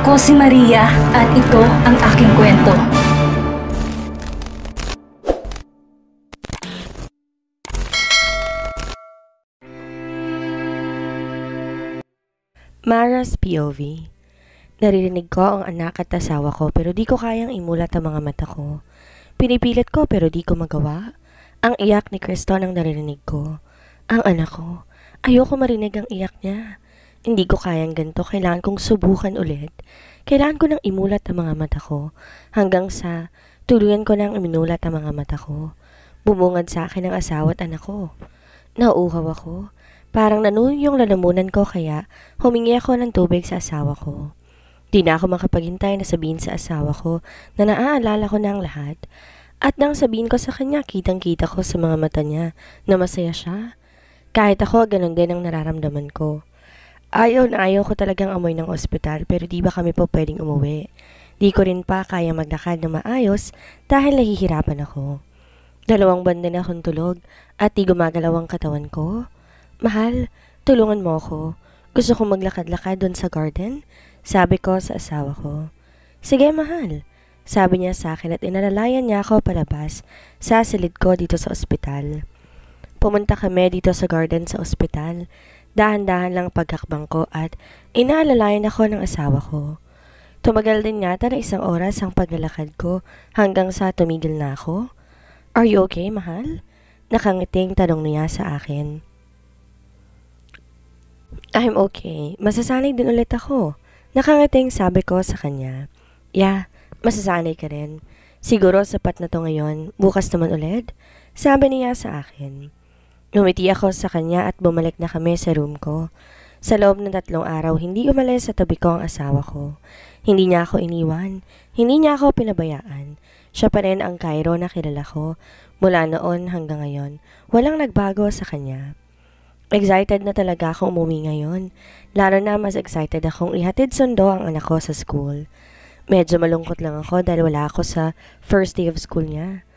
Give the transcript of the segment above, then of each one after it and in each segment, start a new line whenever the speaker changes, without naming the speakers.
Ako si Maria at ito ang aking kwento.
Mara's POV. Naririnig ko ang anak at asawa ko pero di ko kayang imulat ang mga mata ko. Pinipilit ko pero di ko magawa. Ang iyak ni Kriston ang naririnig ko. Ang anak ko. Ayoko marinig ang iyak niya. Hindi ko kayang ganito. Kailangan kong subukan ulit. Kailangan ko nang imulat ang mga mata ko. Hanggang sa tuluyan ko nang iminulat ang mga mata ko. Bumungad sa akin ang asawa at anak ko. Nauuhaw ako. Parang nanuyo yung lalamunan ko kaya humingi ako ng tubig sa asawa ko. Di na ako makapaghintay na sabihin sa asawa ko na naaalala ko na ang lahat. At nang sabihin ko sa kanya, kitang-kita ko sa mga mata niya na masaya siya. Kahit ako, ganun din ang nararamdaman ko. Ayaw na ayaw ko talagang amoy ng ospital pero di ba kami po pwedeng umuwi. Di ko rin pa kaya maglakad na maayos dahil nahihirapan ako. 2 buwan din akong tulog at di gumagalaw ang katawan ko. Mahal, tulungan mo ako. Gusto kong maglakad-lakad doon sa garden. Sabi ko sa asawa ko. Sige mahal. Sabi niya sa akin at inalalayan niya ako palabas sa silid ko dito sa ospital. Pumunta kami dito sa garden sa ospital. Dahan-dahan lang paghakbang ko at inaalalayan ako ng asawa ko. Tumagal din yata na 1 oras ang paglalakad ko hanggang sa tumigil na ako. Are you okay, mahal? Nakangiting tanong niya sa akin. I'm okay. Masasanay din ulit ako. Nakangiting sabi ko sa kanya. Yeah, masasanay ka rin. Siguro sapat na to ngayon. Bukas naman ulit. Sabi niya sa akin. Ngumiti ako sa kanya at bumalik na kami sa room ko. Sa loob ng 3 araw, hindi umalis sa tabi ko ang asawa ko. Hindi niya ako iniwan. Hindi niya ako pinabayaan. Siya pa rin ang Cairo na kilala ko. Mula noon hanggang ngayon, walang nagbago sa kanya. Excited na talaga akong umuwi ngayon. Lalo na mas excited akong ihatid sundo ang anak ko sa school. Medyo malungkot lang ako dahil wala ako sa first day of school niya.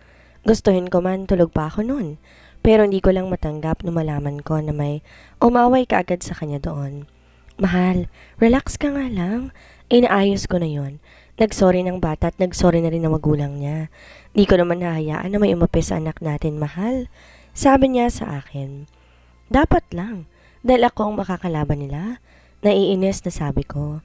Gustuhin ko man, tulog pa ako noon. Pero hindi ko lang matanggap na malaman ko na may umaway kaagad sa kanya doon. Mahal, relax ka nga lang. Inaayos ko na yon. Nagsorry ng bata at nagsorry na rin ng magulang niya. Di ko naman hahayaan na may umapi sa anak natin, mahal. Sabi niya sa akin. Dapat lang, dahil ako ang makakalaban nila. Naiinis na sabi ko.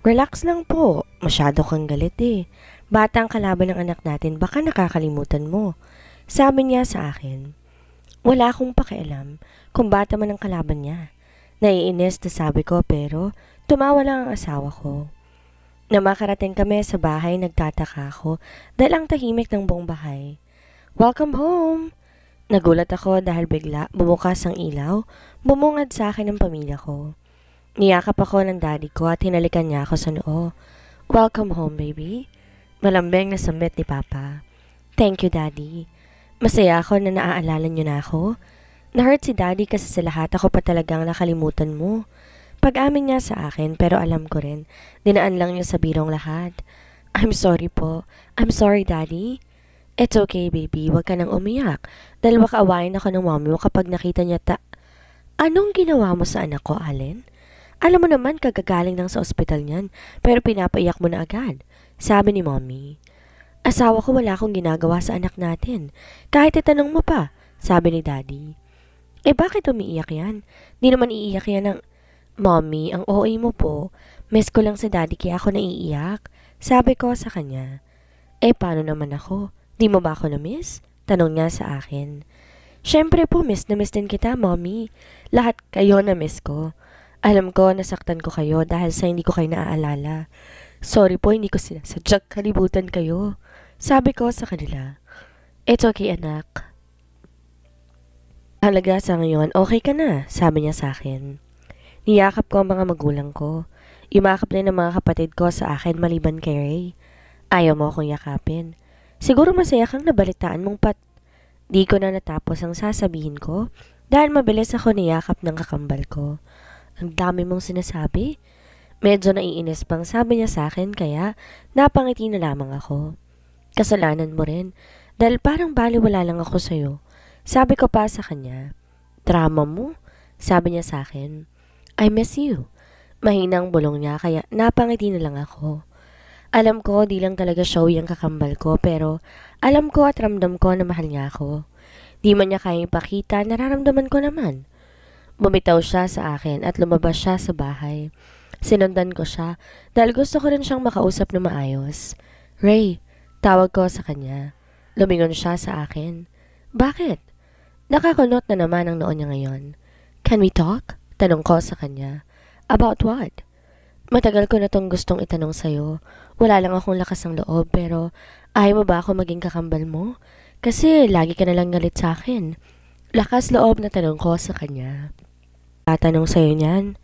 Relax lang po, masyado kang galit eh. Bata ang kalaban ng anak natin, baka nakakalimutan mo. Sabi niya sa akin. Wala akong pakialam kung bata man ang kalaban niya. Naiinis na sabi ko pero tumawa lang ang asawa ko. Na makarating kami sa bahay, nagtataka ako dahil ang tahimik ng buong bahay. Welcome home! Nagulat ako dahil bigla bumukas ang ilaw, bumungad sa akin ang pamilya ko. Niyakap ako ng daddy ko at hinalikan niya ako sa noo. Welcome home, baby. Malambing na sambit ni Papa. Thank you, daddy. Masaya ako na naaalala niyo na ako. Na-hurt si daddy kasi sa lahat ako pa talagang nakalimutan mo. Pag-amin niya sa akin pero alam ko rin, dinaan lang niya sa birong lahat. I'm sorry po. I'm sorry, daddy. It's okay, baby. Huwag ka nang umiyak. Dahil baka awayin ako ng mommy mo kapag nakita niya Anong ginawa mo sa anak ko, Allen? Alam mo naman kagagaling lang sa ospital niyan, pero pinapaiyak mo na agad. Sabi ni mommy. Asawa ko wala akong ginagawa sa anak natin. Kahit itanong mo pa, sabi ni daddy. Eh bakit umiiyak yan? Di naman iiyak yan ng... Mommy, ang OA mo po. Miss ko lang si daddy kaya ako naiiyak. Sabi ko sa kanya. Eh paano naman ako? Di mo ba ako na-miss? Tanong niya sa akin. Syempre po, miss na miss din kita, mommy. Lahat kayo na-miss ko. Alam ko, nasaktan ko kayo dahil sa hindi ko kayo naaalala. Sorry po, hindi ko sinasadyak kalibutan kayo. Sabi ko sa kanila, it's okay anak. Halaga sa ngayon, okay ka na, sabi niya sa akin. Niyakap ko ang mga magulang ko. Yumakap din ang mga kapatid ko sa akin maliban kay Ray. Ayaw mo akong yakapin. Siguro masaya kang nabalitaan mong Di ko na natapos ang sasabihin ko dahil mabilis ako niyakap ng kakambal ko. Ang dami mong sinasabi. Medyo naiinis pang sabi niya sa akin kaya napangiti na lamang ako. Kasalanan mo rin, dahil parang baliwala lang ako sa'yo. Sabi ko pa sa kanya, drama mo? Sabi niya sa akin, I miss you. Mahinang bulong niya kaya napangiti na lang ako. Alam ko di lang talaga showy ang kakambal ko pero alam ko at ramdam ko na mahal niya ako. Di man niya kayang ipakita, nararamdaman ko naman. Bumitaw siya sa akin at lumabas siya sa bahay. Sinundan ko siya dahil gusto ko rin siyang makausap na maayos. Ray, tawag ko sa kanya. Lumingon siya sa akin. Bakit? Nakakunot na naman ang noon niya ngayon. Can we talk? Tanong ko sa kanya. About what? Matagal ko na tong gustong itanong sa'yo. Wala lang akong lakas ng loob pero ayaw mo ba ako maging kakambal mo? Kasi lagi ka nalang galit sa akin. Lakas loob na tanong ko sa kanya. Tatanong sa'yo niyan?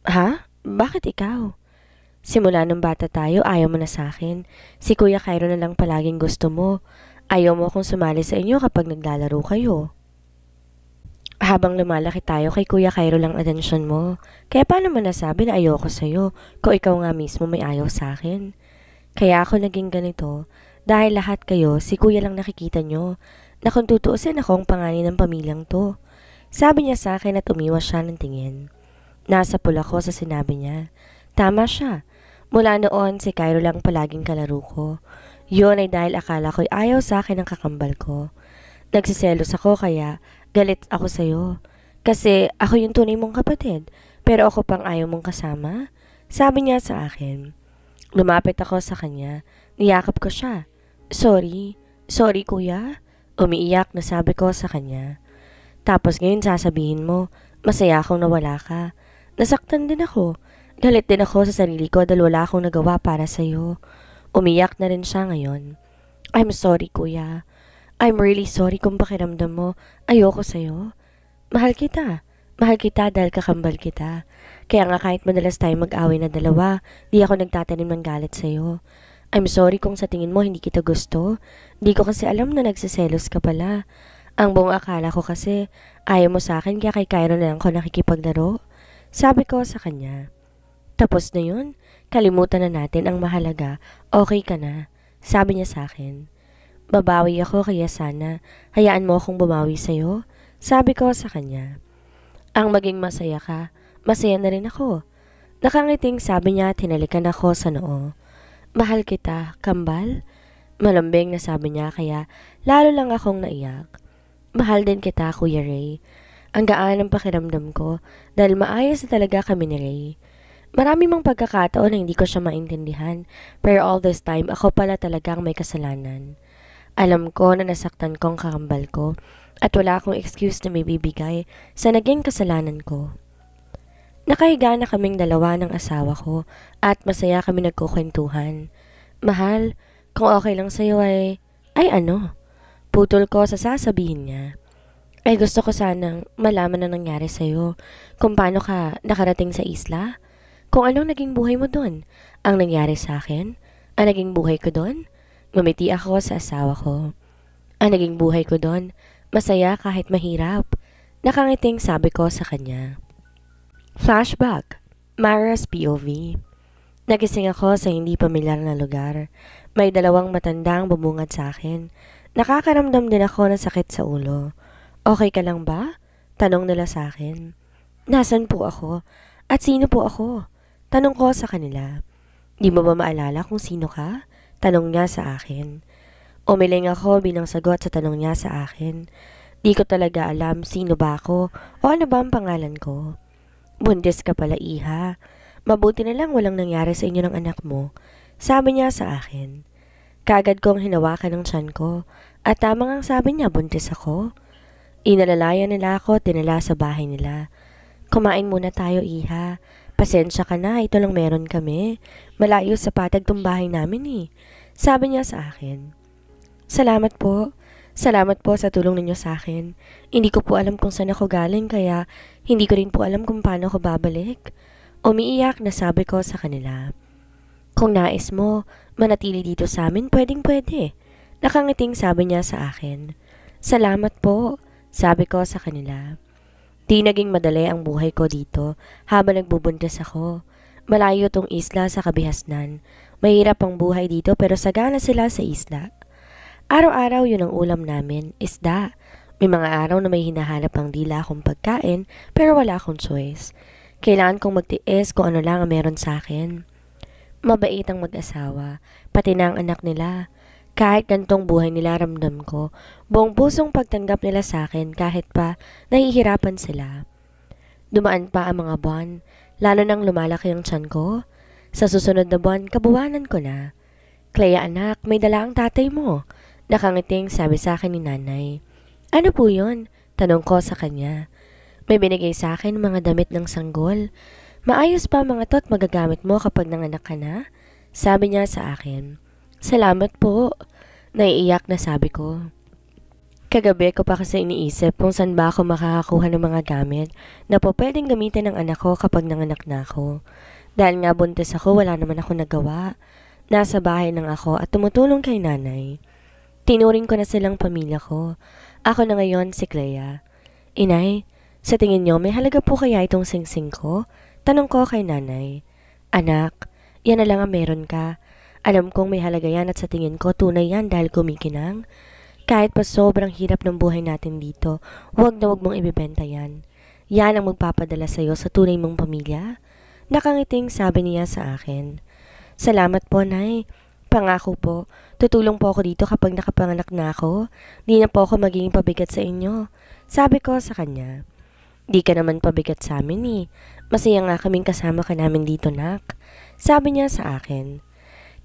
Ha? Bakit ikaw? Simula nung bata tayo, ayaw mo na sa akin. Si Kuya Cairo na lang palaging gusto mo. Ayaw mo akong sumali sa inyo kapag naglalaro kayo. Habang lumalaki tayo, kay Kuya Cairo lang atensyon mo. Kaya paano mo nasabi na ayoko sa'yo kung ikaw nga mismo may ayaw sa akin? Kaya ako naging ganito dahil lahat kayo, si Kuya lang nakikita nyo na kung tutuusin ako ang pangalan ng pamilyang to. Sabi niya sa akin at umiwas siya ng tingin. Nasa pula ko sa sinabi niya. Tama siya. Mula noon, si Cairo lang palaging kalaro ko. Yun ay dahil akala ko'y ayaw sa akin ang kakambal ko. Nagsiselos ako kaya galit ako sa'yo. Kasi ako yung tunay mong kapatid, pero ako pang ayaw mong kasama. Sabi niya sa akin. Lumapit ako sa kanya. Niyakap ko siya. Sorry. Sorry, kuya. Umiiyak na sabi ko sa kanya. Tapos ngayon sasabihin mo, masaya akong nawala ka. Nasaktan din ako. Galit din ako sa sarili ko dahil wala akong nagawa para sa'yo. Umiyak na rin siya ngayon. I'm sorry, kuya. I'm really sorry kung pakiramdam mo. Ayoko sa'yo. Mahal kita. Mahal kita dahil kakambal kita. Kaya nga kahit madalas tayo mag-away na dalawa, di ako nagtatanim ng galit sa'yo. I'm sorry kung sa tingin mo hindi kita gusto. Di ko kasi alam na nagsiselos ka pala. Ang buong akala ko kasi ayaw mo sa akin kaya kay Cairo na lang ako nakikipaglaro. Sabi ko sa kanya. Tapos na yun, kalimutan na natin ang mahalaga. Okay ka na. Sabi niya sa akin. Babawi ako kaya sana hayaan mo akong bumawi sa'yo. Sabi ko sa kanya. Ang maging masaya ka, masaya na rin ako. Nakangiting sabi niya at hinalikan ako sa noo. Mahal kita, kambal? Malambing na sabi niya kaya lalo lang akong naiyak. Mahal din kita, Kuya Ray. Ang gaan ng pakiramdam ko dahil maayos na talaga kami ni Ray. Marami mang pagkakataon na hindi ko siya maintindihan pero all this time ako pala talagang may kasalanan. Alam ko na nasaktan ko ang kakambal ko at wala akong excuse na may bibigay sa naging kasalanan ko. Nakahiga na kaming dalawa ng asawa ko at masaya kami nagkukwentuhan. Mahal, kung okay lang sa'yo ay ano? Putol ko sa sasabihin niya. Ay gusto ko sanang malaman na nangyari sa'yo kung paano ka nakarating sa isla. Kung anong naging buhay mo doon. Ang nangyari sa akin, ang naging buhay ko doon. Ngumiti ako sa asawa ko. Ang naging buhay ko doon, masaya kahit mahirap. Nakangiting sabi ko sa kanya. Flashback, Mara's POV. Nagising ako sa hindi pamilyar na lugar. May dalawang matandang bumungad sa akin. Nakakaramdam din ako ng sakit sa ulo. Okay ka lang ba? Tanong nila sa akin. Nasaan po ako? At sino po ako? Tanong ko sa kanila. Di mo ba maalala kung sino ka? Tanong niya sa akin. Umiling ako bilang sagot sa tanong niya sa akin. Di ko talaga alam sino ba ako o ano ba ang pangalan ko. Buntis ka pala, iha. Mabuti na lang walang nangyari sa inyo ng anak mo. Sabi niya sa akin. Kaagad kong hinawakan ng tiyan ko at tamang ang sabi niya buntis ako. Inalalayan nila ako at dinala sa bahay nila. Kumain muna tayo, iha. Pasensya ka na, ito lang meron kami. Malayo sa patag tong bahay namin eh. Sabi niya sa akin. Salamat po. Salamat po sa tulong ninyo sa akin. Hindi ko po alam kung saan ako galing kaya hindi ko rin po alam kung paano ako babalik. Umiiyak na sabi ko sa kanila. Kung nais mo, manatili dito sa amin, pwedeng-pwede. Nakangiting sabi niya sa akin. Salamat po, sabi ko sa kanila. Di naging madali ang buhay ko dito habang nagbubuntis ako. Malayo tong isla sa kabihasnan. Mahirap ang buhay dito pero sagana sila sa isla. Araw-araw yun ang ulam namin, isda. May mga araw na may hinahanap ang dila akong pagkain pero wala akong choice. Kailangan kong magtiis kung ano lang ang meron sa akin. Mabait ang mag-asawa, pati na ang anak nila. Kahit gantong buhay nila ramdam ko, buong pusong pagtanggap nila sa akin kahit pa nahihirapan sila. Dumaan pa ang mga buwan, lalo nang lumalaki ang tiyan ko. Sa susunod na buwan, kabuwanan ko na. Clea anak, may dala ang tatay mo. Nakangiting sabi sa akin ni nanay. Ano po yun? Tanong ko sa kanya. May binigay sa akin mga damit ng sanggol. Maayos pa mga to't magagamit mo kapag nanganak ka na? Sabi niya sa akin. Salamat po. Naiiyak na sabi ko. Kagabi ko pa kasi iniisip kung saan ba ako makakakuha ng mga gamit na po pwedeng gamitin ng anak ko kapag nanganak na ako. Dahil nga buntis ako, wala naman ako nagawa. Nasa bahay lang ako at tumutulong kay nanay. Tinuring ko na silang pamilya ko. Ako na ngayon si Clea. Inay, sa tingin niyo may halaga po kaya itong singsing ko? Tanong ko kay nanay. Anak, yan na lang ang meron ka. Alam kong may halaga yan at sa tingin ko tunay yan dahil kumikinang. Kahit pa sobrang hirap ng buhay natin dito, huwag na huwag mong ibibenta yan. Yan ang magpapadala sa'yo sa tunay mong pamilya. Nakangiting sabi niya sa akin. Salamat po, Nay. Pangako po, tutulong po ako dito kapag nakapanganak na ako. Di na po ako magiging pabigat sa inyo. Sabi ko sa kanya. Di ka naman pabigat sa amin eh. Masaya nga kaming kasama ka namin dito, nak. Sabi niya sa akin.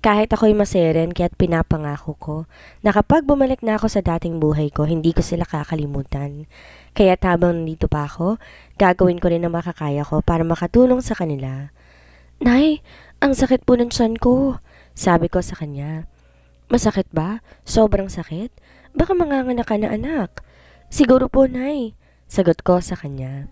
Kahit ako'y masaya rin kaya't pinapangako ko na kapag bumalik na ako sa dating buhay ko, hindi ko sila kakalimutan. Kaya't habang nandito pa ako, gagawin ko rin ang makakaya ko para makatulong sa kanila. Nay, ang sakit po ng tiyan ko. Sabi ko sa kanya. Masakit ba? Sobrang sakit? Baka manganganak ka na anak. Siguro po, Nay. Sagot ko sa kanya.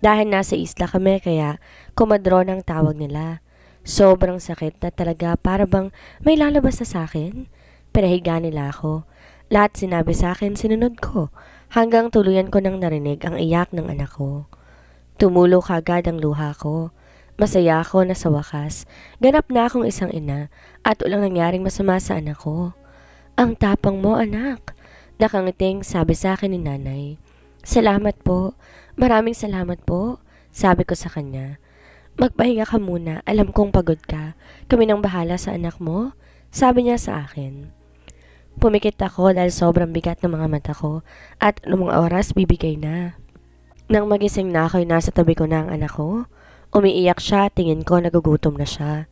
Dahil nasa isla kami kaya komadron ang tawag nila. Sobrang sakit na talaga para bang may lalabas na sa akin. Pinahiga nila ako. Lahat sinabi sa akin sinunod ko hanggang tuluyan ko nang narinig ang iyak ng anak ko. Tumulo kagad ang luha ko. Masaya ako na sa wakas. Ganap na akong isang ina at walang nangyaring masama sa anak ko. Ang tapang mo anak. Nakangiting sabi sa akin ni nanay. Salamat po. Maraming salamat po. Sabi ko sa kanya. Magpahinga ka muna, alam kong pagod ka. Kami nang bahala sa anak mo, sabi niya sa akin. Pumikit ako dahil sobrang bigat ng mga mata ko at anong oras bibigay na. Nang magising na ako'y nasa tabi ko na ang anak ko. Umiiyak siya, tingin ko nagugutom na siya.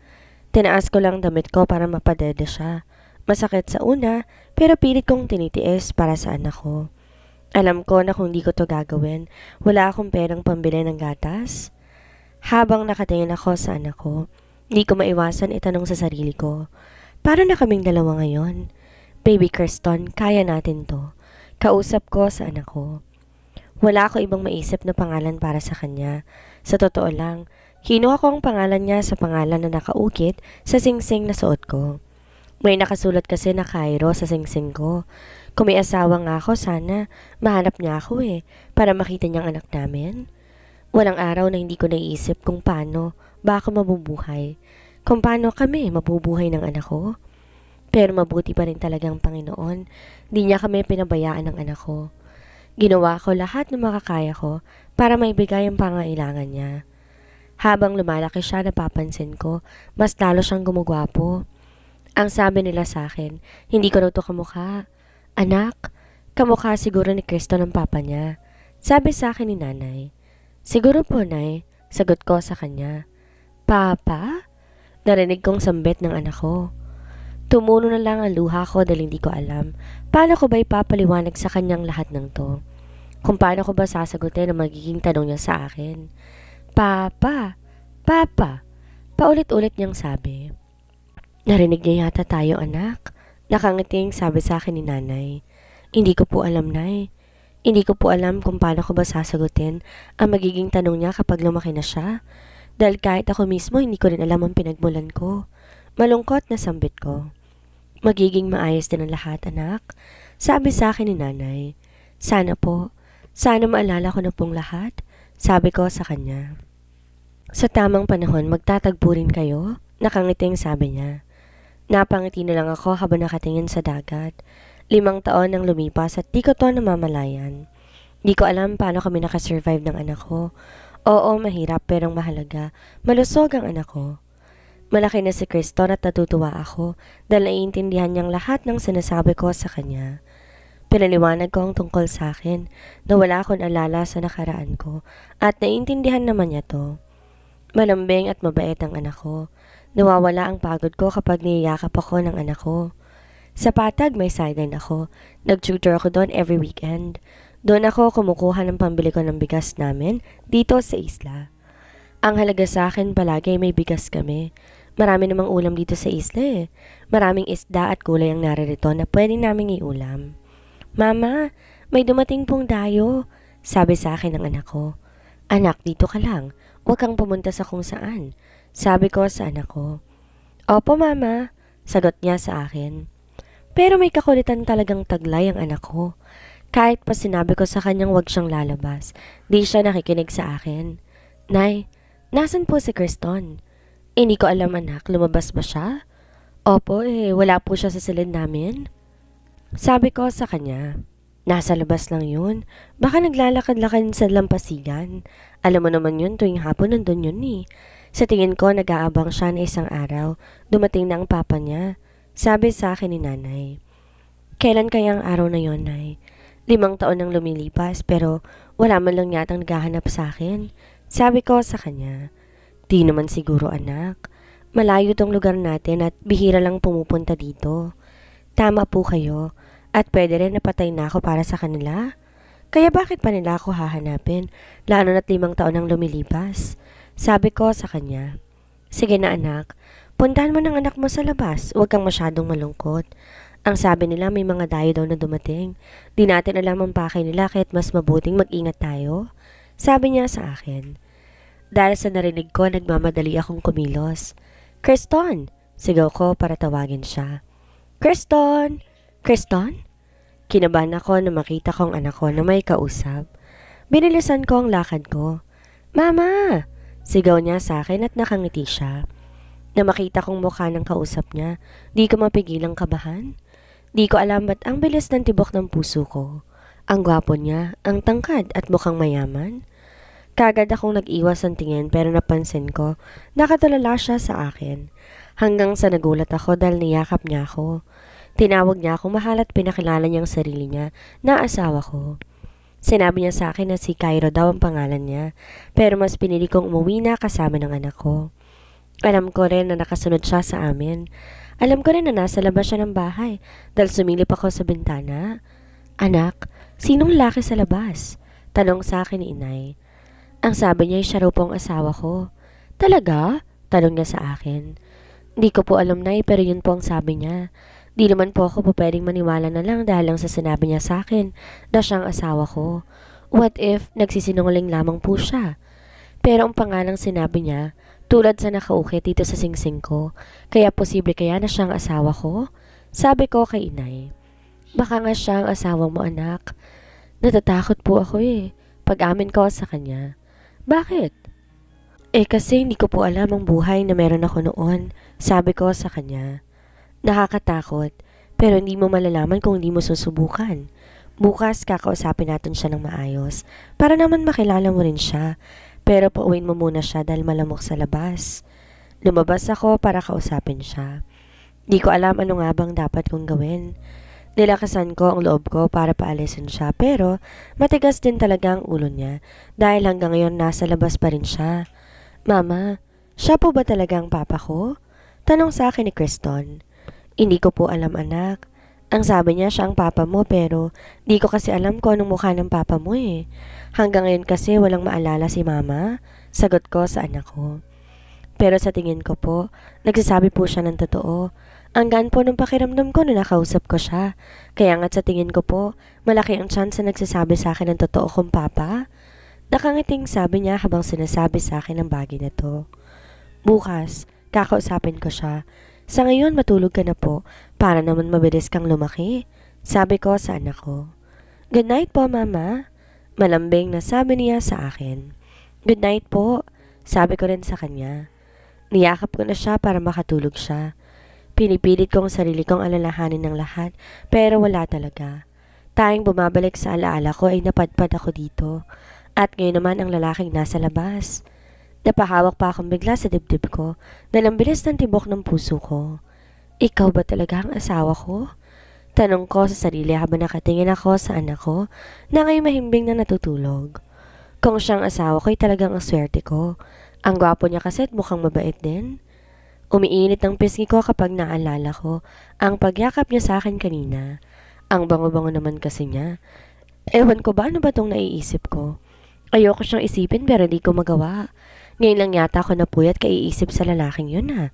Tinaas ko lang damit ko para mapadede siya. Masakit sa una, pero pilit kong tinitiis para sa anak ko. Alam ko na kung di ko to gagawin, wala akong perang pambili ng gatas. Habang nakatingin ako sa anak ko, di ko maiwasan itanong sa sarili ko, paano na kaming dalawa ngayon? Baby Kirsten, kaya natin to. Kausap ko sa anak ko. Wala ako ibang maisip na pangalan para sa kanya. Sa totoo lang, kinuha ko ang pangalan niya sa pangalan na nakaukit sa singsing na suot ko. May nakasulat kasi na Cairo sa singsing ko. Kung may asawa nga ako, sana mahanap niya ako para makita niyang anak namin. Walang araw na hindi ko naiisip kung paano ba ako mabubuhay, kung paano kami mabubuhay ng anak ko. Pero mabuti pa rin talagang Panginoon, di niya kami pinabayaan ng anak ko. Ginawa ko lahat ng makakaya ko para maibigay ang pangailangan niya. Habang lumalaki siya, napapansin ko, mas lalo siyang gumugwapo. Ang sabi nila sa akin, hindi ko raw to kamukha. Anak, kamukha siguro ni Cristo ng papa niya. Sabi sa akin ni nanay. Siguro po, Nay, sagot ko sa kanya. Papa? Narinig kong sambit ng anak ko. Tumulo na lang ang luha ko dahil hindi ko alam paano ko ba ipapaliwanag sa kanyang lahat ng to. Kung paano ko ba sasagutin ang magiging tanong niya sa akin. Papa, Papa, paulit-ulit niyang sabi. Narinig niya yata tayo anak. Nakangiting sabi sa akin ni nanay. Hindi ko po alam, Nay. Hindi ko po alam kung paano ko ba sasagutin ang magiging tanong niya kapag lumaki na siya. Dahil kahit ako mismo hindi ko rin alam ang pinagmulan ko. Malungkot na sambit ko. Magiging maayos din ang lahat, anak. Sabi sa akin ni nanay. Sana po. Sana maalala ko na pong lahat. Sabi ko sa kanya. Sa tamang panahon magtatagpo rin kayo? Nakangiting sabi niya. Napangiti na lang ako habang nakatingin sa dagat. 5 taon nang lumipas at di ko to namamalayan. Di ko alam paano kami nakasurvive ng anak ko. Oo, mahirap pero mahalaga. Malusog ang anak ko. Malaki na si Kriston at natutuwa ako dahil naiintindihan niyang lahat ng sinasabi ko sa kanya. Pinaliwanag ko ang tungkol sa akin na wala akong alala sa nakaraan ko at naiintindihan naman niya to. Malambing at mabait ang anak ko. Nawawala ang pagod ko kapag niyayakap ako ng anak ko. Sa Patag may sideline ako. Nag-tutor ako doon every weekend. Doon ako kumukuha ng pambili ko ng bigas namin dito sa isla. Ang halaga sa akin palagi may bigas kami. Marami namang ulam dito sa isla eh. Maraming isda at gulay ang naririto na pwedeng naming iulam. Mama, may dumating pong dayo, sabi sa akin ng anak ko. Anak, dito ka lang. Huwag kang pumunta sa kung saan. Sabi ko sa anak ko. Opo mama, sagot niya sa akin. Pero may kakulitan talagang taglay ang anak ko. Kahit pa sinabi ko sa kanyang huwag siyang lalabas, di siya nakikinig sa akin. Nay, nasan po si Kriston? Hindi ko alam anak, lumabas ba siya? Opo wala po siya sa silid namin. Sabi ko sa kanya, nasa labas lang yun. Baka naglalakad-lakad sa lampasigan. Alam mo naman yun tuwing hapon nandun yun eh. Sa tingin ko nag-aabang siya na isang araw. Dumating na ang papa niya. Sabi sa akin ni nanay. Kailan kaya ang araw na yon, nay? 5 taon nang lumilipas pero wala man lang yatang naghahanap sa akin. Sabi ko sa kanya. Di naman siguro anak. Malayo tong lugar natin at bihira lang pumupunta dito. Tama po kayo. At pwede rin napatay na ako para sa kanila. Kaya bakit pa nila ako hahanapin? Lalo na't 5 taon nang lumilipas. Sabi ko sa kanya. Sige na anak. Puntahan mo ng anak mo sa labas. Huwag kang masyadong malungkot. Ang sabi nila may mga dayo daw na dumating. Di natin alam ang pakay nila kahit mas mabuting mag-ingat tayo. Sabi niya sa akin. Dahil sa narinig ko, nagmamadali akong kumilos. Kriston! Sigaw ko para tawagin siya. Kriston! Kriston? Kinabahan ako na makita kong anak ko na may kausap. Binilisan ko ang lakad ko. Mama! Sigaw niya sa akin at nakangiti siya. Na makita kong mukha ng kausap niya, di ko mapigilang kabahan. Di ko alam ba't ang bilis ng tibok ng puso ko. Ang gwapo niya, ang tangkad at mukhang mayaman. Kagad akong nag-iwas ng tingin pero napansin ko, nakatulala siya sa akin. Hanggang sa nagulat ako dahil niyakap niya ako. Tinawag niya akong mahal at pinakilala niyang sarili niya na asawa ko. Sinabi niya sa akin na si Cairo daw ang pangalan niya, pero mas pinili kong umuwi na kasama ng anak ko. Alam ko rin na nakasunod siya sa amin. Alam ko rin na nasa labas siya ng bahay dahil sumilip ako sa bintana. Anak, sinong laki sa labas? Tanong sa akin ni inay. Ang sabi niya ay siya raw po ang asawa ko. Talaga? Tanong niya sa akin. Di ko po alam nay pero yun po ang sabi niya. Di naman po ako pwedeng maniwala na lang dahil lang sa sinabi niya sa akin na siyang asawa ko. What if nagsisinungaling lamang po siya? Pero ang pangalang sinabi niya, tulad sa nakaukit dito sa singsing ko, kaya posible kaya na siyang asawa ko? Sabi ko kay inay. Baka nga siya ang asawa mo anak. Natatakot po ako pag-amin ko sa kanya. Bakit? Kasi hindi ko po alam ang buhay na meron ako noon. Sabi ko sa kanya. Nakakatakot, pero hindi mo malalaman kung hindi mo susubukan. Bukas kakausapin natin siya ng maayos para naman makilala mo rin siya. Pero pauwiin mo muna siya dahil malamok sa labas. Lumabas ako para kausapin siya. Di ko alam ano nga bang dapat kong gawin. Nilakasan ko ang loob ko para paalisin siya pero matigas din talaga ang ulo niya dahil hanggang ngayon nasa labas pa rin siya. Mama, siya po ba talaga ang papa ko? Tanong sa akin ni Kriston. Hindi ko po alam anak. Ang sabi niya siya ang papa mo pero di ko kasi alam kung anong mukha ng papa mo Hanggang ngayon kasi walang maalala si mama. Sagot ko sa anak ko. Pero sa tingin ko po, nagsasabi po siya ng totoo. Ang gaan po ng pakiramdam ko na nakausap ko siya. Kaya nga't sa tingin ko po, malaki ang chance na nagsasabi sa akin ng totoo kong papa. Nakangiting sabi niya habang sinasabi sa akin ang bagay na to. Bukas, kakausapin ko siya. Sa ngayon matulog ka na po para naman mabilis kang lumaki. Sabi ko sa anak ko. Good night po mama. Malambing na sabi niya sa akin. Good night po. Sabi ko rin sa kanya. Niyakap ko na siya para makatulog siya. Pinipilit kong sarili kong alalahanin ng lahat pero wala talaga. Tanging bumabalik sa alaala ko ay napadpad ako dito. At ngayon naman ang lalaking nasa labas. Napahawak pa akong bigla sa dibdib ko dahil ang bilis ng tibok ng puso ko. Ikaw ba talaga ang asawa ko? Tanong ko sa sarili habang nakatingin ako sa anak ko na ngayon mahimbing na natutulog. Kung siyang asawa ko ay talagang ang swerte ko. Ang gwapo niya kasi at mukhang mabait din. Umiinit ang pisngi ko kapag naalala ko ang pagyakap niya sa akin kanina. Ang bango-bango naman kasi niya. Ewan ko ba ano ba itong naiisip ko? Ayoko siyang isipin pero di ko magawa. Ngayon lang yata ako napuyat kaiisip sa lalaking yun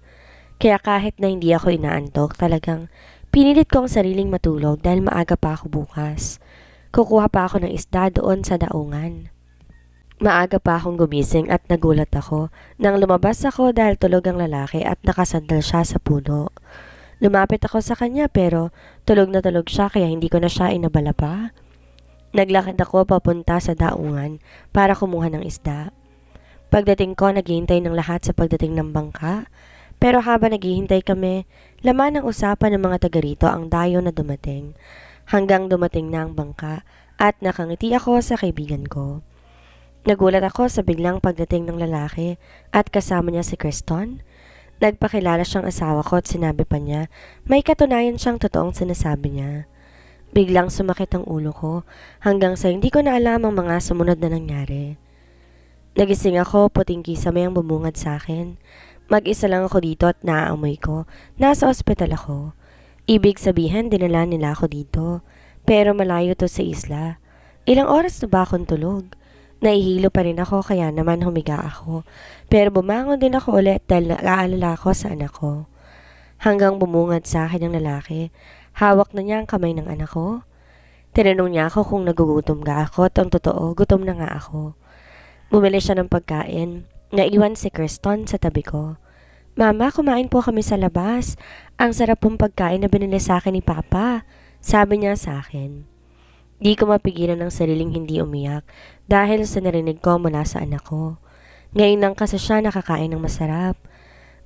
Kaya kahit na hindi ako inaantok, talagang pinilit ko ang sariling matulog dahil maaga pa ako bukas. Kukuha pa ako ng isda doon sa daungan. Maaga pa akong gumising at nagulat ako nang lumabas ako dahil tulog ang lalaki at nakasandal siya sa puno. Lumapit ako sa kanya pero tulog na tulog siya kaya hindi ko na siya inabala pa. Naglakad ako papunta sa daungan para kumuha ng isda. Pagdating ko, naghihintay ng lahat sa pagdating ng bangka. Pero habang naghihintay kami, laman ng usapan ng mga taga rito ang dayo na dumating. Hanggang dumating na ang bangka at nakangiti ako sa kaibigan ko. Nagulat ako sa biglang pagdating ng lalaki at kasama niya si Creston. Nagpakilala siyang asawa ko at sinabi pa niya may katunayan siyang totoong sinasabi niya. Biglang sumakit ang ulo ko hanggang sa hindi ko na alam ang mga sumunod na nangyari. Nagising ako, puting kisame ang bumungad sa akin. Mag-isa lang ako dito at naaamoy ko. Nasa ospital ako. Ibig sabihin, dinala nila ako dito. Pero malayo to sa isla. Ilang oras na ba akong tulog? Nahihilo pa rin ako kaya naman humiga ako. Pero bumangon din ako ulit dahil nag-aalala ako sa anak ko. Hanggang bumungad sa akin ang lalaki. Hawak na niya ang kamay ng anak ko. Tinanong niya ako kung nagugutom ga ako at ang totoo, gutom na nga ako. Bumili siya ng pagkain. Naiwan si Creston sa tabi ko. Mama, kumain po kami sa labas. Ang sarap pong pagkain na binili sa akin ni Papa. Sabi niya sa akin. Di ko mapigilan ng sariling hindi umiyak dahil sa narinig ko mula sa anak ko. Ngayon lang kasi siya nakakain ng masarap.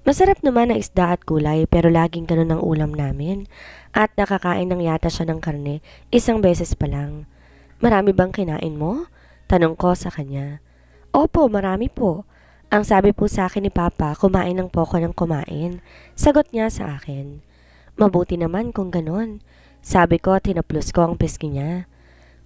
Masarap naman ang isda at gulay pero laging ganun ang ulam namin. At nakakain ng yata siya ng karne isang beses pa lang. Marami bang kinain mo? Tanong ko sa kanya. Opo, marami po. Ang sabi po sa akin ni Papa, kumain lang po ako ng kumain. Sagot niya sa akin. Mabuti naman kung ganun. Sabi ko, tinaplos ko ang pisngi niya.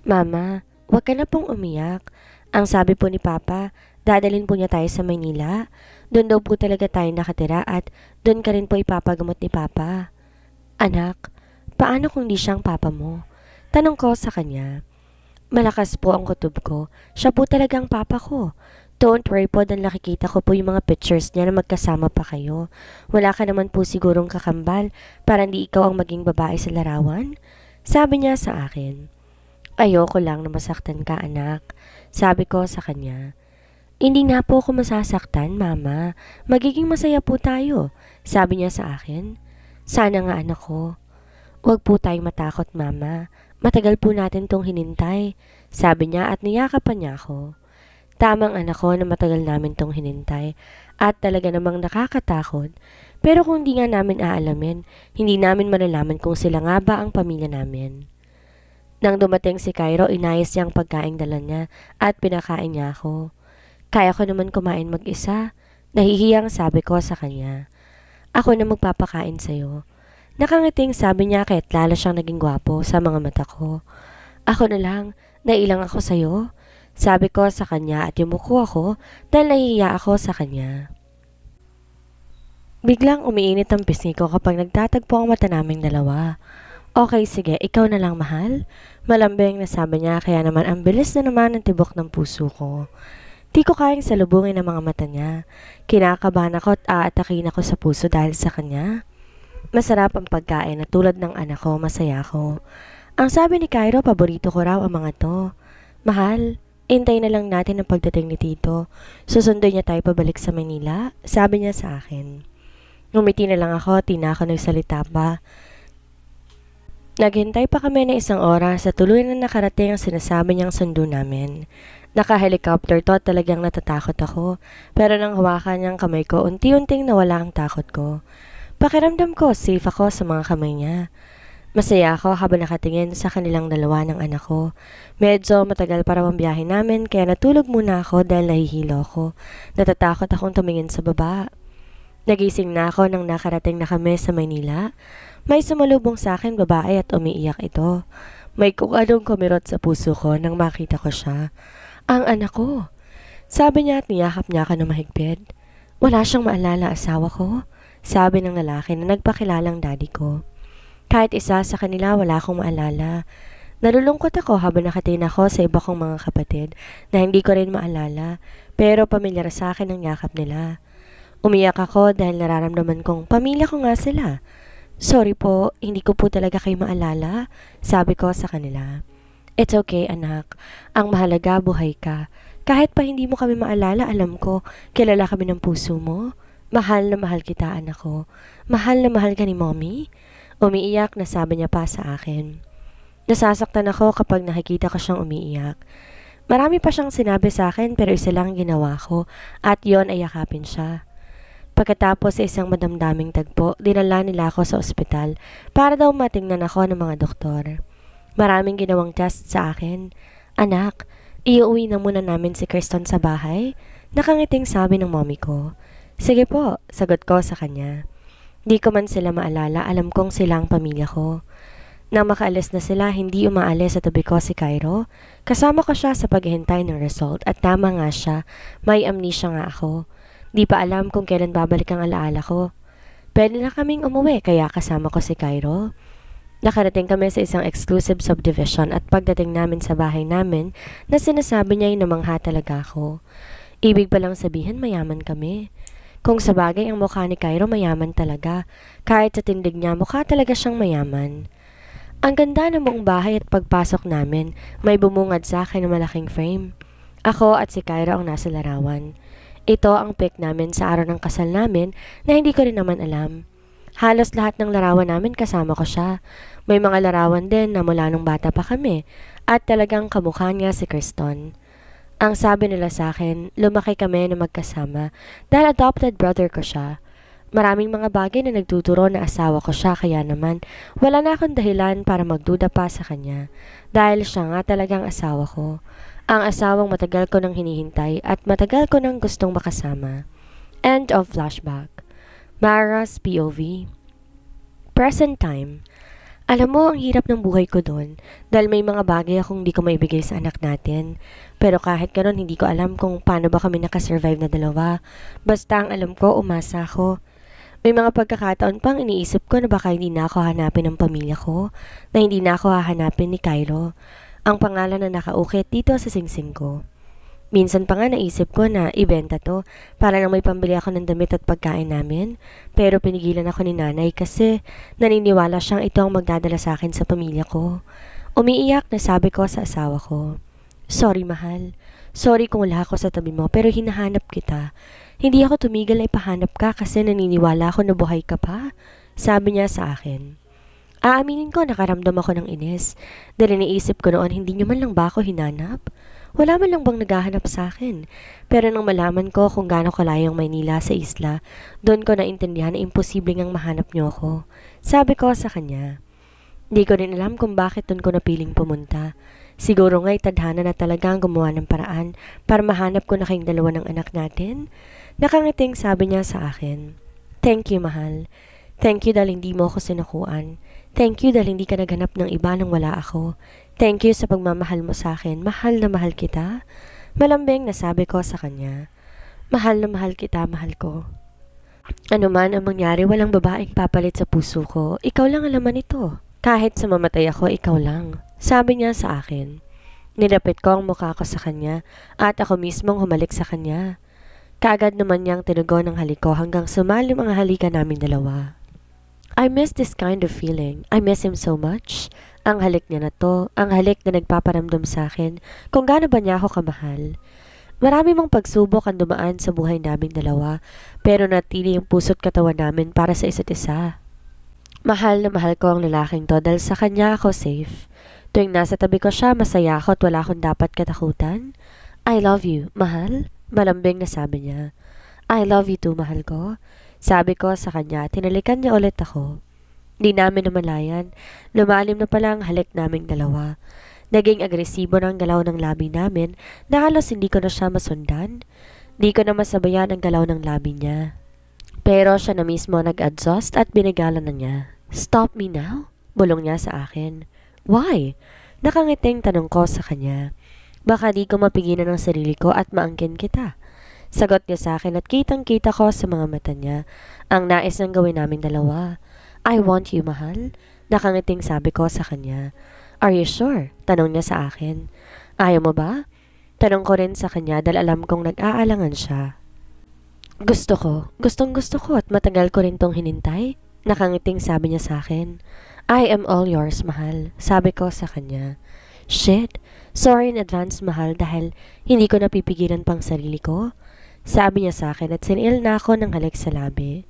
Mama, huwag ka na pong umiyak. Ang sabi po ni Papa, dadalhin po niya tayo sa Maynila. Doon daw po talaga tayo nakatira at doon ka rin po ipapagamot ni Papa. Anak, paano kung di siyang Papa mo? Tanong ko sa kanya. Malakas po ang kutob ko. Siya po talagang Papa ko. Don't worry po dahil nakikita ko po yung mga pictures niya na magkasama pa kayo. Wala ka naman po sigurong kakambal para hindi ikaw ang maging babae sa larawan? Sabi niya sa akin. Ayoko lang na masaktan ka anak. Sabi ko sa kanya. Hindi nga po ako masasaktan mama. Magiging masaya po tayo. Sabi niya sa akin. Sana nga anak ko. Huwag po tayong matakot mama. Matagal po natin tong hinintay. Sabi niya at niyakapan niya ako. Tamang anak ko na matagal namin tong hinintay at talaga namang nakakatakot. Pero kung di nga namin aalamin, hindi namin malalaman kung sila nga ba ang pamilya namin. Nang dumating si Cairo, inayos niya ang pagkain dala niya at pinakain niya ako. Kaya ko naman kumain mag-isa. Nahihiyang sabi ko sa kanya. Ako na magpapakain sa'yo. Nakangiting sabi niya kahit lalo siyang naging gwapo sa mga mata ko. Ako na lang, nailang ako sa'yo. Sabi ko sa kanya at yumuko ako dahil nahihiya ako sa kanya. Biglang umiinit ang pisngi ko kapag nagtatagpo ang mata naming dalawa. Okay, sige, ikaw na lang mahal. Malambing na sabi niya kaya naman ang bilis na naman ang tibok ng puso ko. Di ko kayang salubungin ang mga mata niya. Kinakabahan ako at aatakin ako sa puso dahil sa kanya. Masarap ang pagkain at tulad ng anak ko, masaya ako. Ang sabi ni Cairo, paborito ko raw ang mga to. Mahal, hintay na lang natin ang pagdating ni Tito. Susunduin niya tayo pabalik sa Manila, sabi niya sa akin. Ngumiti na lang ako, di na ako nagsalita pa. Naghintay pa kami ng isang oras sa tuloy na nakarating ang sinasabi niyang sundo namin. Naka-helicopter to at talagang natatakot ako. Pero nang hawakan niyang kamay ko, unti-unting nawala ang takot ko. Pakiramdam ko, safe ako sa mga kamay niya. Masaya ako habang nakatingin sa kanilang dalawa ng anak ko. Medyo matagal para ang biyahe namin kaya natulog muna ako dahil nahihilo ako. Natatakot akong tumingin sa baba. Nagising na ako nang nakarating na kami sa Maynila. May sumalubong sa akin babae at umiiyak ito. May kung anong kumirot sa puso ko nang makita ko siya. Ang anak ko. Sabi niya at niyakap niya ako ng mahigpit. Wala siyang maalala asawa ko. Sabi ng lalaki na nagpakilalang daddy ko. Kahit isa sa kanila wala akong maalala. Nalulungkot ako habang nakatingin ako sa iba kong mga kapatid na hindi ko rin maalala pero pamilyar sa akin ang yakap nila. Umiyak ako dahil nararamdaman kong pamilya ko nga sila. Sorry po, hindi ko po talaga kayo maalala, sabi ko sa kanila. It's okay anak, ang mahalaga buhay ka. Kahit pa hindi mo kami maalala, alam ko, kilala kami ng puso mo. Mahal na mahal kita anak ko. Mahal na mahal ka ni mommy. Umiiyak na sabi niya pa sa akin. Nasasaktan ako kapag nakikita ko siyang umiiyak. Marami pa siyang sinabi sa akin pero isa lang ginawa ko at yon ay yakapin siya. Pagkatapos sa isang madamdaming tagpo, dinala nila ako sa ospital para daw matingnan ako ng mga doktor. Maraming ginawang test sa akin. Anak, iuwi na muna namin si Kristen sa bahay. Nakangiting sabi ng mommy ko. Sige po, sagot ko sa kanya. Di ko man sila maalala, alam kong sila ang pamilya ko. Nang makaalis na sila, hindi umaalis sa tabi ko si Cairo. Kasama ko siya sa paghihintay ng result at tama nga siya, may amnesia nga ako. Di pa alam kung kailan babalik ang alaala ko. Pwede na kaming umuwi kaya kasama ko si Cairo. Nakarating kami sa isang exclusive subdivision at pagdating namin sa bahay namin na sinasabi niya ay namangha talaga ako. Ibig palang sabihin mayaman kami. Kung sa bagay ang mukha ni Cairo mayaman talaga, kahit sa tindig niya mukha talaga siyang mayaman. Ang ganda ng buong bahay at pagpasok namin, may bumungad sa akin na malaking frame. Ako at si Cairo ang nasa larawan. Ito ang pic namin sa araw ng kasal namin na hindi ko rin naman alam. Halos lahat ng larawan namin kasama ko siya. May mga larawan din na mula nung bata pa kami at talagang kamukha niya si Kristen. Ang sabi nila sa akin, lumaki kami na magkasama dahil adopted brother ko siya. Maraming mga bagay na nagtuturo na asawa ko siya kaya naman wala na akong dahilan para magduda pa sa kanya dahil siya nga talagang asawa ko. Ang asawang matagal ko nang hinihintay at matagal ko nang gustong makasama. End of flashback. Mara's POV. Present time. Alam mo, ang hirap ng buhay ko doon dahil may mga bagay akong hindi ko maibigay sa anak natin. Pero kahit ganoon, hindi ko alam kung paano ba kami nakasurvive na dalawa. Basta ang alam ko, umasa ako. May mga pagkakataon pang iniisip ko na baka hindi na ako hanapin ng pamilya ko, na hindi na ako hahanapin ni Cairo, ang pangalan na nakaukit dito sa singsing ko. Minsan pa nga naisip ko na ibenta to para nang may pambili ako ng damit at pagkain namin. Pero pinigilan ako ni nanay kasi naniniwala siyang ito ang magdadala sa akin sa pamilya ko. Umiiyak na sabi ko sa asawa ko, sorry mahal, sorry kung wala ako sa tabi mo pero hinahanap kita. Hindi ako tumigil na ipahanap ka kasi naniniwala ako na buhay ka pa, sabi niya sa akin. Aaminin ko nakaramdam ako ng inis dahil iniisip ko noon hindi niyo man lang ba ako hinanap? Wala man lang bang naghahanap sa akin. Pero nang malaman ko kung gaano kalayong Maynila sa isla, doon ko naintindihan na imposible ngang mahanap niyo ako. Sabi ko sa kanya. Di ko rin alam kung bakit doon ko napiling pumunta. Siguro nga'y tadhana na talagang gumawa ng paraan para mahanap ko na kayong dalawa ng anak natin. Nakangiting sabi niya sa akin. Thank you, mahal. Thank you dahil hindi mo ako sinukuan. Thank you dahil hindi ka naghanap ng iba nang wala ako. Thank you sa pagmamahal mo sa akin. Mahal na mahal kita. Malambing na sabi ko sa kanya. Mahal na mahal kita, mahal ko. Ano man ang mangyari, walang babaeng papalit sa puso ko. Ikaw lang ang laman ito. Kahit sa mamatay ako, ikaw lang. Sabi niya sa akin. Nilapit ko ang mukha ko sa kanya at ako mismong humalik sa kanya. Kaagad naman niyang tinugon ang halik ko hanggang sumalim ang halika namin dalawa. I miss this kind of feeling. I miss him so much. Ang halik niya na to, ang halik na nagpaparamdam sa akin kung gaano ba niya ako kamahal. Marami mong pagsubok ang dumaan sa buhay naming dalawa, pero natili yung puso't katawan namin para sa isa't isa. Mahal na mahal ko ang lalaking to dahil sa kanya ako safe. Tuwing nasa tabi ko siya, masaya ako at wala akong dapat katakutan. I love you, mahal. Malambing na sabi niya. I love you too, mahal ko. Sabi ko sa kanya, tinalikan niya ulit ako. Di namin namalayan, lumalim na pala ang halik naming dalawa. Naging agresibo ng galaw ng labi namin na halos hindi ko na siya masundan. Di ko na masabayan ang galaw ng labi niya. Pero siya na mismo nag-adjust at binigalan na niya. "Stop me now?" Bulong niya sa akin. "Why?" Nakangiting tanong ko sa kanya. "Baka di ko mapigilan ang sarili ko at maangkin kita." Sagot niya sa akin at kitang-kita ko sa mga mata niya ang nais ng gawin naming dalawa. "I want you, mahal." Nakangiting sabi ko sa kanya. "Are you sure?" Tanong niya sa akin. "Ayaw mo ba?" Tanong ko rin sa kanya dahil alam kong nag-aalangan siya. Gustong gusto ko at matagal ko rin tong hinintay." Nakangiting sabi niya sa akin. "I am all yours, mahal." Sabi ko sa kanya. "Shit, sorry in advance, mahal, dahil hindi ko napipigilan pang sarili ko." Sabi niya sa akin at sinil na ako ng halik sa labi.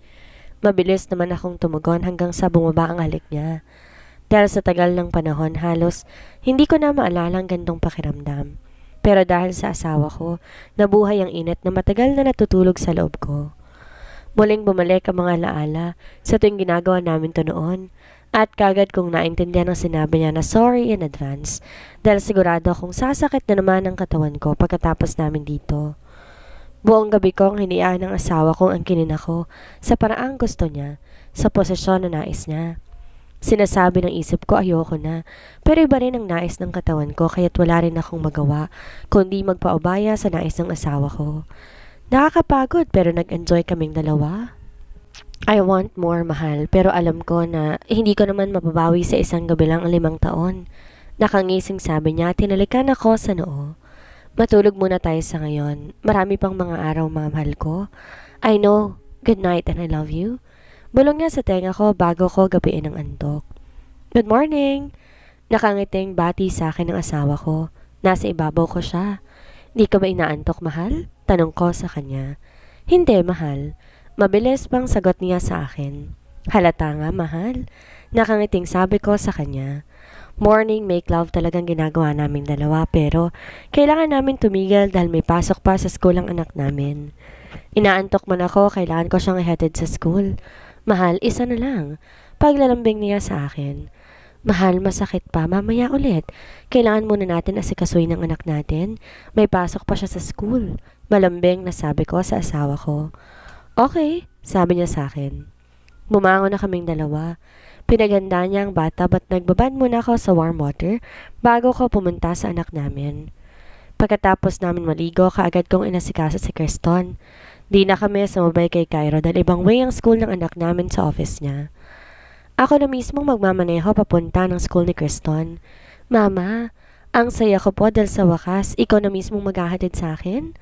Mabilis naman akong tumugon hanggang sa bumaba ang halik niya. Dahil sa tagal ng panahon, halos hindi ko na maalala ang gandong pakiramdam. Pero dahil sa asawa ko, nabuhay ang init na matagal na natutulog sa loob ko. Muling bumalik ang mga alaala sa tuwing ginagawa namin to noon. At kagad kong naintindihan ang sinabi niya na sorry in advance dahil sigurado akong sasakit na naman ang katawan ko pagkatapos namin dito. Buong gabi kong hiniyaan ng asawa kong angkinin ako sa paraang gusto niya, sa posisyon na nais niya. Sinasabi ng isip ko ayoko na, pero iba rin ang nais ng katawan ko kaya't wala rin akong magawa kundi magpaubaya sa nais ng asawa ko. Nakakapagod pero nag-enjoy kaming dalawa. I want more, mahal, pero alam ko na hindi ko naman mapabawi sa isang gabi lang ang 5 taon. Nakangising sabi niya, tinalikan ako sa noo. "Matulog muna tayo sa ngayon. Marami pang mga araw, mga mahal ko." "I know. Good night and I love you." Bulong niya sa tenga ko bago ko gabiin ng antok. "Good morning." Nakangiting bati sa akin ng asawa ko. Nasa ibabaw ko siya. "Di ka ba inaantok, mahal?" Tanong ko sa kanya. "Hindi, mahal." Mabilis pang sagot niya sa akin. "Halata nga, mahal." Nakangiting sabi ko sa kanya. Morning make love talagang ginagawa naming dalawa pero kailangan namin tumigil dahil may pasok pa sa school ang anak namin. Inaantok man ako, kailangan ko siyang ihatid sa school. "Mahal, isa na lang." Paglalambing niya sa akin. "Mahal, masakit pa. Mamaya ulit. Kailangan muna natin asikasuhin ng anak natin. May pasok pa siya sa school." Malambing na sabi ko sa asawa ko. "Okay," sabi niya sa akin. Bumangon na kaming dalawa. Pinaganda niya ang bata ba't nagbabad muna ako sa warm water bago ko pumunta sa anak namin. Pagkatapos namin maligo, kaagad kong inasikaso si Creston. Di na kami sumabay kay Cairo dahil ibang way ang school ng anak namin sa office niya. Ako na mismong magmamaneho papunta ng school ni Creston. "Mama, ang saya ko po dahil sa wakas, ikaw na mismong maghahatid sa akin?"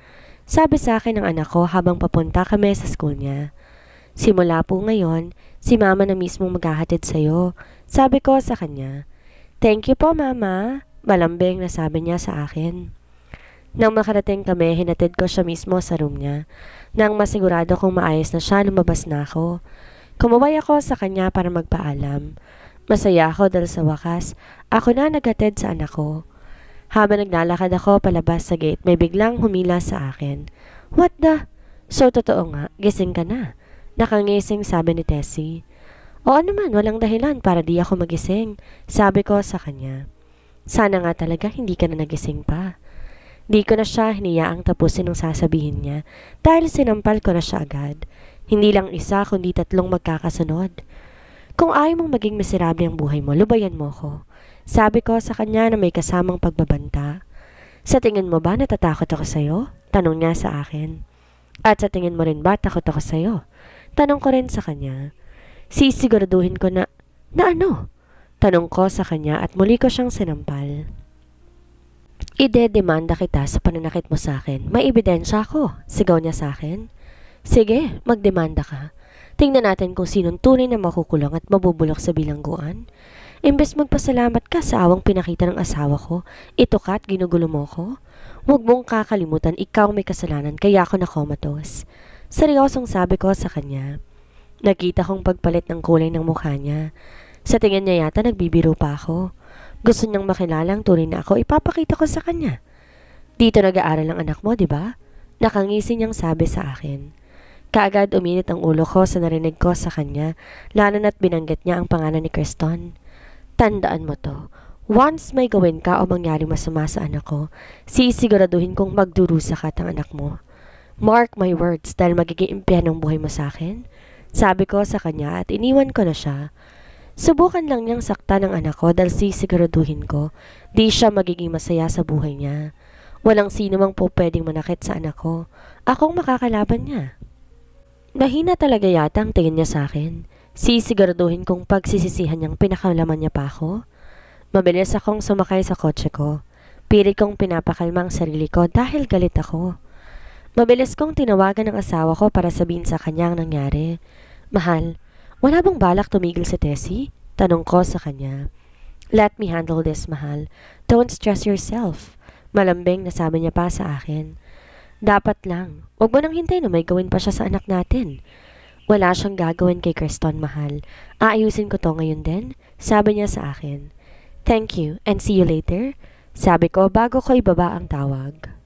Sabi sa akin ng anak ko habang papunta kami sa school niya. "Simula po ngayon, si mama na mismong maghahatid sa'yo." Sabi ko sa kanya. "Thank you po, mama." Malambing na sabi niya sa akin. Nang makarating kami, hinatid ko siya mismo sa room niya. Nang masigurado kong maayos na siya, lumabas na ako. Kumabay ako sa kanya para magpaalam. Masaya ako dahil sa wakas, ako na naghatid sa anak ko. Habang naglalakad ako palabas sa gate, may biglang humila sa akin. "What the?" "So totoo nga, gising ka na." Nakangising sabi ni Tessie. "Oo naman, walang dahilan para di ako magising." Sabi ko sa kanya. Sana nga talaga hindi ka na nagising pa. Di ko na siya hiniyaang tapusin ang sasabihin niya dahil sinampal ko na siya agad. Hindi lang isa kundi 3 magkakasunod. "Kung ayaw mong maging miserable ang buhay mo, lubayan mo ko." Sabi ko sa kanya na may kasamang pagbabanta. "Sa tingin mo ba natatakot ako sa'yo?" Tanong niya sa akin. "At sa tingin mo rin ba takot ako sa'yo?" Tanong ko rin sa kanya. Sisiguraduhin ko na ano? Tanong ko sa kanya at muli ko siyang sinampal. "Ide-demanda kita sa pananakit mo sa akin. May ebidensya ako." Sigaw niya sa akin. "Sige, magdemanda ka. Tingnan natin kung sinong tunay na makukulong at mabubulok sa bilangguan. Imbes magpasalamat ka sa awang pinakita ng asawa ko, ito ka at ginugulo mo ko. Huwag mong kakalimutan ikaw may kasalanan kaya ako nakomatos." Seryosong sabi ko sa kanya. Nakita kong pagpalit ng kulay ng mukha niya. Sa tingin niya yata nagbibiro pa ako. Gusto niyang makilala ang tunay na ako, ipapakita ko sa kanya. "Dito nag-aaral ang anak mo, di ba?" Nakangisi niyang sabi sa akin. Kaagad uminit ang ulo ko sa narinig ko sa kanya, lalo na't binanggit niya ang pangalan ni Creston. Tandaan mo to. Once may gawin ka o mangyari masama sa anak ko, sisiguraduhin kong magdurusa ka at ang anak mo. Mark my words dahil magiging impyerno ang buhay mo sa akin. Sabi ko sa kanya at iniwan ko na siya. Subukan lang niyang saktan ng anak ko dahil sisiguraduhin ko di siya magiging masaya sa buhay niya. Walang sino mang po pwedeng manakit sa anak ko. Akong makakalaban niya. Mahina talaga yata ang tingin niya sa akin. Sisiguraduhin kong pagsisisihan niyang pinakalaman niya pa ako. Mabilis akong sumakay sa kotse ko. Pilit kong pinapakalma ang sarili ko dahil galit ako. Mabilis kong tinawagan ang asawa ko para sabihin sa kanya ang nangyari. Mahal, wala bang balak tumigil si Tessie? Tanong ko sa kanya. Let me handle this, mahal. Don't stress yourself. Malambing na sabi niya pa sa akin. Dapat lang. Huwag mo nang hintayin na may gawin pa siya sa anak natin. Wala siyang gagawin kay Creston, mahal. Aayusin ko to ngayon din, sabi niya sa akin. Thank you and see you later, sabi ko bago ko ibaba ang tawag.